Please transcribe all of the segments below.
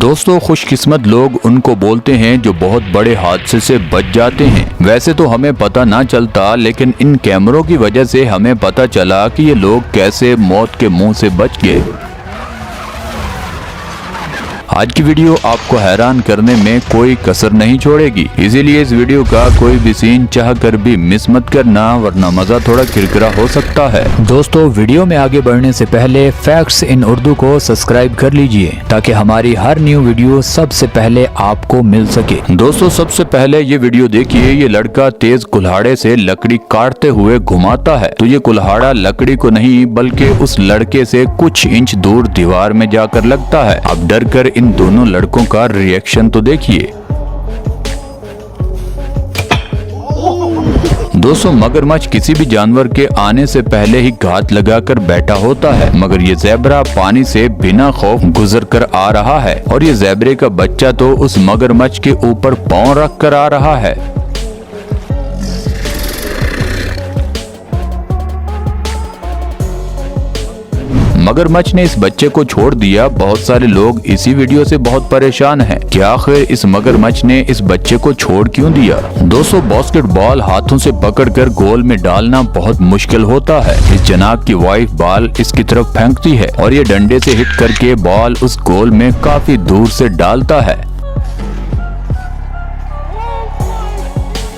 दोस्तों, खुशकिस्मत लोग उनको बोलते हैं जो बहुत बड़े हादसे से बच जाते हैं। वैसे तो हमें पता ना चलता, लेकिन इन कैमरों की वजह से हमें पता चला कि ये लोग कैसे मौत के मुंह से बच गए। आज की वीडियो आपको हैरान करने में कोई कसर नहीं छोड़ेगी, इसीलिए इस वीडियो का कोई भी सीन चाह कर भी मिस मत करना, वरना मजा थोड़ा किरकिरा हो सकता है। दोस्तों, वीडियो में आगे बढ़ने से पहले फैक्ट्स इन उर्दू को सब्सक्राइब कर लीजिए ताकि हमारी हर न्यू वीडियो सबसे पहले आपको मिल सके। दोस्तों, सबसे पहले ये वीडियो देखिए। ये लड़का तेज कुल्हाड़े से लकड़ी काटते हुए घुमाता है, तो ये कुल्हाड़ा लकड़ी को नहीं बल्कि उस लड़के से कुछ इंच दूर दीवार में जाकर लगता है। अब डर कर इन दोनों लड़कों का रिएक्शन तो देखिए। दोस्तों, मगरमच्छ किसी भी जानवर के आने से पहले ही घात लगाकर बैठा होता है, मगर ये ज़ेब्रा पानी से बिना खौफ गुजर कर आ रहा है और ये ज़ेब्रे का बच्चा तो उस मगरमच्छ के ऊपर पांव रख कर आ रहा है। मगरमच्छ ने इस बच्चे को छोड़ दिया। बहुत सारे लोग इसी वीडियो से बहुत परेशान हैं कि आखिर इस मगरमच्छ ने इस बच्चे को छोड़ क्यों दिया। दोस्तों, बास्केटबॉल हाथों से पकड़कर गोल में डालना बहुत मुश्किल होता है। इस जनाब की वाइफ बॉल इसकी तरफ फेंकती है और ये डंडे से हिट करके बॉल उस गोल में काफी दूर से डालता है।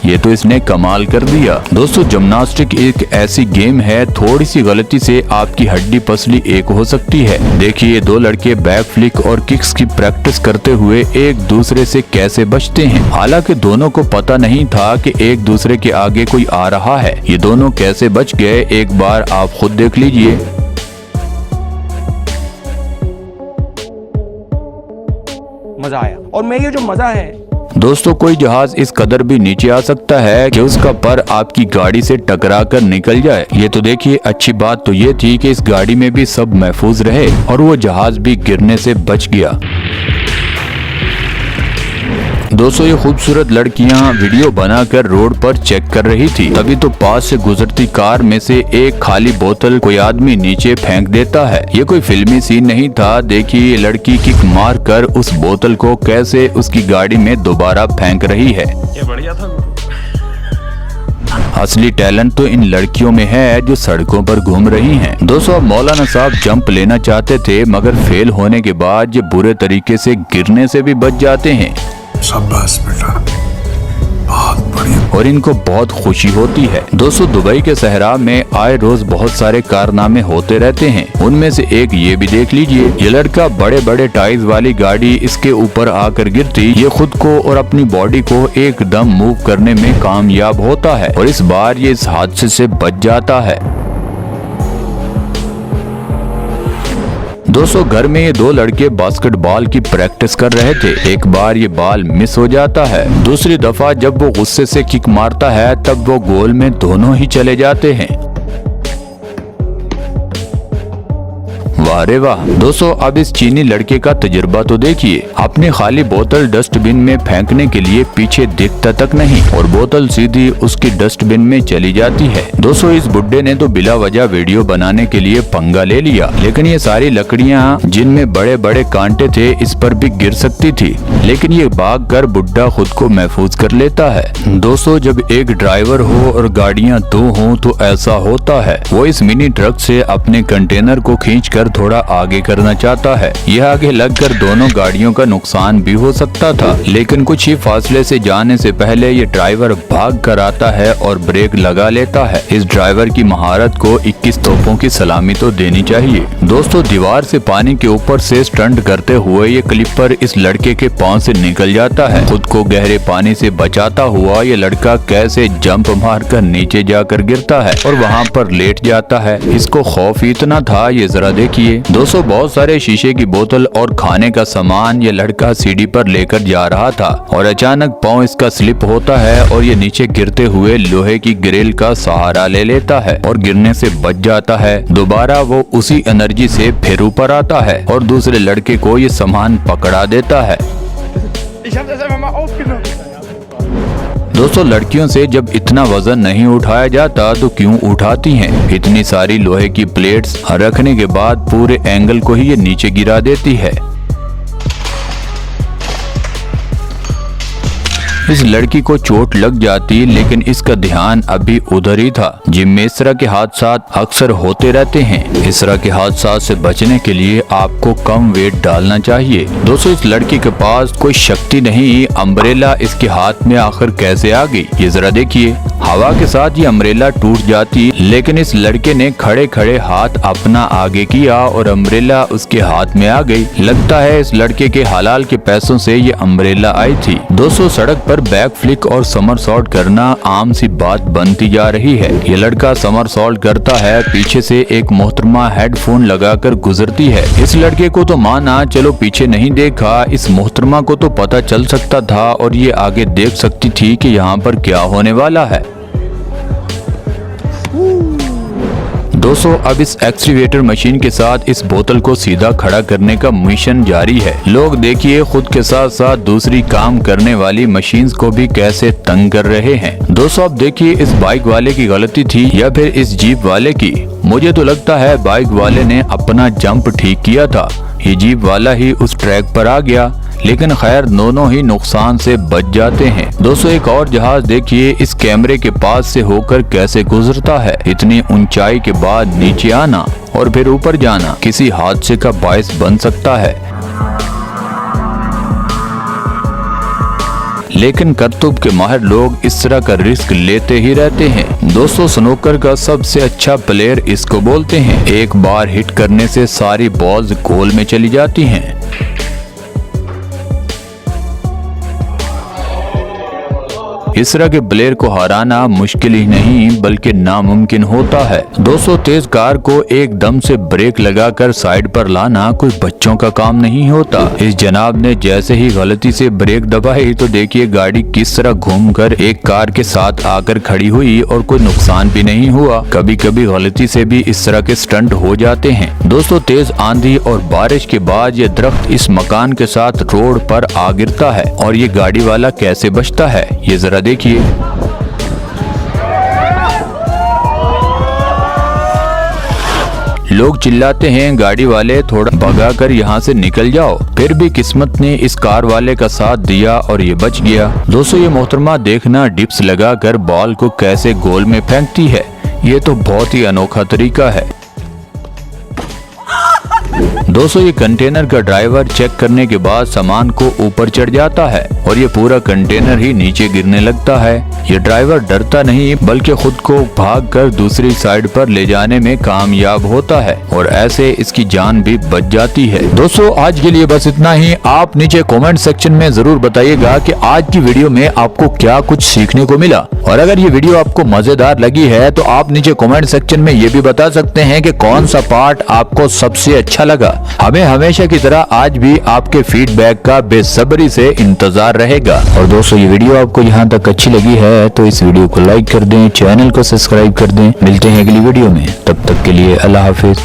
ये तो इसने कमाल कर दिया। दोस्तों, जिम्नास्टिक एक ऐसी गेम है, थोड़ी सी गलती से आपकी हड्डी पसली एक हो सकती है। देखिए, दो लड़के बैक फ्लिक और किक्स की प्रैक्टिस करते हुए एक दूसरे से कैसे बचते हैं। हालांकि दोनों को पता नहीं था कि एक दूसरे के आगे कोई आ रहा है। ये दोनों कैसे बच गए, एक बार आप खुद देख लीजिए। मजा आया, और मैं ये जो मजा है दोस्तों, कोई जहाज इस कदर भी नीचे आ सकता है कि उसका पर आपकी गाड़ी से टकरा कर निकल जाए। ये तो देखिए, अच्छी बात तो ये थी कि इस गाड़ी में भी सब महफूज रहे और वो जहाज भी गिरने से बच गया। दोस्तों, ये खूबसूरत लड़कियां वीडियो बनाकर रोड पर चेक कर रही थी, तभी तो पास से गुजरती कार में से एक खाली बोतल कोई आदमी नीचे फेंक देता है। ये कोई फिल्मी सीन नहीं था। देखिए, ये लड़की किक मार कर उस बोतल को कैसे उसकी गाड़ी में दोबारा फेंक रही है। ये बढ़िया था। असली टैलेंट तो इन लड़कियों में है जो सड़कों पर घूम रही हैं। दोस्तों, अब मौलाना साहब जंप लेना चाहते थे, मगर फेल होने के बाद ये बुरे तरीके से गिरने से भी बच जाते हैं। शाबाश बेटा, बहुत बढ़िया। और इनको बहुत खुशी होती है। दोस्तों, दुबई के सहरा में आए रोज बहुत सारे कारनामे होते रहते हैं। उनमें से एक ये भी देख लीजिए। ये लड़का बड़े बड़े टायर्स वाली गाड़ी इसके ऊपर आकर गिरती, ये खुद को और अपनी बॉडी को एकदम मूव करने में कामयाब होता है और इस बार ये इस हादसे से बच जाता है। दोस्तों, घर में ये दो लड़के बास्केटबॉल की प्रैक्टिस कर रहे थे। एक बार ये बॉल मिस हो जाता है, दूसरी दफा जब वो गुस्से से किक मारता है तब वो गोल में दोनों ही चले जाते हैं। वाह रे वाह। दोस्तों, अब इस चीनी लड़के का तजुर्बा तो देखिए। अपनी खाली बोतल डस्टबिन में फेंकने के लिए पीछे देखता तक नहीं और बोतल सीधी उसकी डस्टबिन में चली जाती है। दोस्तों, इस बुड्ढे ने तो बिला वजह वीडियो बनाने के लिए पंगा ले लिया, लेकिन ये सारी लकड़ियां जिनमें बड़े बड़े कांटे थे इस पर भी गिर सकती थी, लेकिन ये भाग कर बुड्ढा खुद को महफूज कर लेता है। दोस्तों, जब एक ड्राइवर हो और गाड़ियां दो हों तो ऐसा होता है। वो इस मिनी ट्रक से अपने कंटेनर को खींचकर थोड़ा आगे करना चाहता है। यह आगे लगकर दोनों गाड़ियों का नुकसान भी हो सकता था, लेकिन कुछ ही फासले से जाने से पहले ये ड्राइवर भाग कर आता है और ब्रेक लगा लेता है। इस ड्राइवर की महारत को 21 तोपों की सलामी तो देनी चाहिए। दोस्तों, दीवार से पानी के ऊपर से स्टंट करते हुए ये क्लिपर इस लड़के के पांव से निकल जाता है। खुद को गहरे पानी से बचाता हुआ ये लड़का कैसे जंप मारकर नीचे जाकर गिरता है और वहाँ पर लेट जाता है। इसको खौफ इतना था, ये जरा देखिए। दोस्तों, बहुत सारे शीशे की बोतल और खाने का सामान ये लड़का सीढ़ी पर लेकर जा रहा था और अचानक पांव इसका स्लिप होता है और ये नीचे गिरते हुए लोहे की ग्रिल का सहारा ले लेता है और गिरने से बच जाता है। दोबारा वो उसी एनर्जी से फिर ऊपर आता है और दूसरे लड़के को ये सामान पकड़ा देता है। दोस्तों, लड़कियों से जब इतना वजन नहीं उठाया जाता तो क्यों उठाती हैं? इतनी सारी लोहे की प्लेट्स रखने के बाद पूरे एंगल को ही ये नीचे गिरा देती है। इस लड़की को चोट लग जाती, लेकिन इसका ध्यान अभी उधर ही था। जिम में इस तरह के हादसात अक्सर होते रहते हैं। इस तरह के हादसात से बचने के लिए आपको कम वेट डालना चाहिए। दोस्तों, इस लड़की के पास कोई शक्ति नहीं, अम्ब्रेला इसके हाथ में आखिर कैसे आ गई ये जरा देखिए। हवा के साथ ये अम्ब्रेला टूट जाती, लेकिन इस लड़के ने खड़े खड़े हाथ अपना आगे किया और अम्ब्रेला उसके हाथ में आ गई। लगता है इस लड़के के हलाल के पैसों से ये अम्ब्रेला आई थी। दोस्तों, सड़क पर बैक फ्लिक और समरसॉल्ट करना आम सी बात बनती जा रही है। ये लड़का समरसॉल्ट करता है, पीछे से एक मोहतरमा हेडफोन लगाकर गुजरती है। इस लड़के को तो माना चलो पीछे नहीं देखा, इस मोहतरमा को तो पता चल सकता था और ये आगे देख सकती थी कि यहाँ पर क्या होने वाला है। दोस्तों, अब इस एक्सकैवेटर मशीन के साथ इस बोतल को सीधा खड़ा करने का मिशन जारी है। लोग देखिए खुद के साथ साथ दूसरी काम करने वाली मशीन्स को भी कैसे तंग कर रहे हैं। दोस्तों, अब देखिए इस बाइक वाले की गलती थी या फिर इस जीप वाले की। मुझे तो लगता है बाइक वाले ने अपना जंप ठीक किया था, ये जीप वाला ही उस ट्रैक पर आ गया, लेकिन खैर दोनों ही नुकसान से बच जाते हैं। दोस्तों, एक और जहाज देखिए इस कैमरे के पास से होकर कैसे गुजरता है। इतनी ऊंचाई के बाद नीचे आना और फिर ऊपर जाना किसी हादसे का बायस बन सकता है, लेकिन करतूब के माहिर लोग इस तरह का रिस्क लेते ही रहते हैं। दोस्तों, स्नूकर का सबसे अच्छा प्लेयर इसको बोलते हैं। एक बार हिट करने से सारी बॉल्स गोल में चली जाती हैं। इस तरह के प्लेयर को हराना मुश्किल ही नहीं बल्कि नामुमकिन होता है। दोस्तों, तेज कार को एकदम से ब्रेक लगाकर साइड पर लाना कोई बच्चों का काम नहीं होता। इस जनाब ने जैसे ही गलती से ब्रेक दबाई तो देखिए गाड़ी किस तरह घूमकर एक कार के साथ आकर खड़ी हुई और कोई नुकसान भी नहीं हुआ। कभी कभी गलती से भी इस तरह के स्टंट हो जाते हैं। दोस्तों, तेज आंधी और बारिश के बाद ये दरख्त इस मकान के साथ रोड पर आ गिरता है और ये गाड़ी वाला कैसे बचता है ये जरा देखिए। लोग चिल्लाते हैं गाड़ी वाले थोड़ा भगाकर यहाँ से निकल जाओ, फिर भी किस्मत ने इस कार वाले का साथ दिया और ये बच गया। दोस्तों, ये मोहतरमा देखना डिप्स लगाकर बॉल को कैसे गोल में फेंकती है, ये तो बहुत ही अनोखा तरीका है। दोस्तों, ये कंटेनर का ड्राइवर चेक करने के बाद सामान को ऊपर चढ़ जाता है और ये पूरा कंटेनर ही नीचे गिरने लगता है। ये ड्राइवर डरता नहीं बल्कि खुद को भागकर दूसरी साइड पर ले जाने में कामयाब होता है और ऐसे इसकी जान भी बच जाती है। दोस्तों, आज के लिए बस इतना ही। आप नीचे कमेंट सेक्शन में जरूर बताइएगा कि आज की वीडियो में आपको क्या कुछ सीखने को मिला, और अगर ये वीडियो आपको मजेदार लगी है तो आप नीचे कमेंट सेक्शन में ये भी बता सकते हैं कि कौन सा पार्ट आपको सबसे अच्छा लगा। हमें हमेशा की तरह आज भी आपके फीडबैक का बेसब्री से इंतजार रहेगा। और दोस्तों, ये वीडियो आपको यहाँ तक अच्छी लगी है तो इस वीडियो को लाइक कर दें, चैनल को सब्सक्राइब कर दें। मिलते हैं अगली वीडियो में, तब तक के लिए अल्लाह हाफिज।